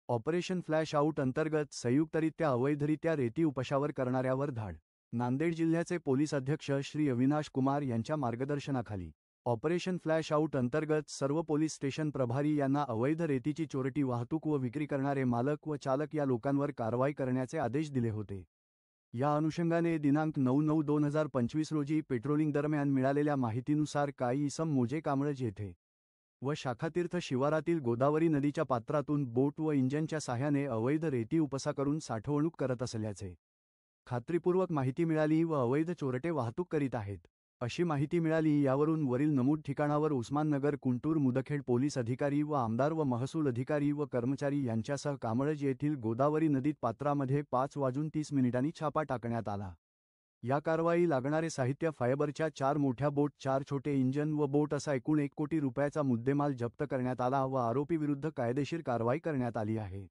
Operation flash out अंतर्गत संयुक्तरित्या अवैधरित्या रेती उपशावर करणाऱ्यावर धाड. नांदेड जिल्ह्याचे पोलीस अध्यक्ष श्री अविनाश कुमार यांच्या मार्गदर्शनाखाली ऑपरेशन फ्लॅश आऊट अंतर्गत सर्व पोलीस स्टेशन प्रभारी यांना अवैध रेतीची चोरटी वाहतूक व विक्री करणारे मालक व चालक या लोकांवर कारवाई करण्याचे आदेश दिले होते. या अनुषंगाने दिनांक 9/9/2025 रोजी पेट्रोलिंग दरम्यान मिळालेल्या माहितीनुसार काही इसम मोजे कामळज येथे व शाखातीर्थ शिवारातील गोदावरी नदीच्या पात्रातून बोट व इंजनच्या साह्याने अवैध रेती उपसा करून साठवणूक करत असल्याचे खात्रीपूर्वक माहिती मिळाली व अवैध चोरटे वाहतूक करीत आहेत, अशी माहिती मिळाली. यावरून वरील नमूद ठिकाणावर उस्माननगर कुंटूर मुदखेड पोलीस अधिकारी व आमदार व महसूल अधिकारी व कर्मचारी यांच्यासह कामळज येथील गोदावरी नदीत पात्रामध्ये 5:30 छापा टाकण्यात आला. या कारवाई लागणारे साहित्य फायबरच्या 4 मोठ्या बोट, 4 छोटे इंजन व बोट असा एकूण 1 कोटी रुपयाचा मुद्देमाल जप्त करण्यात आला व आरोपीविरुद्ध कायदेशीर कारवाई करण्यात आली आहे.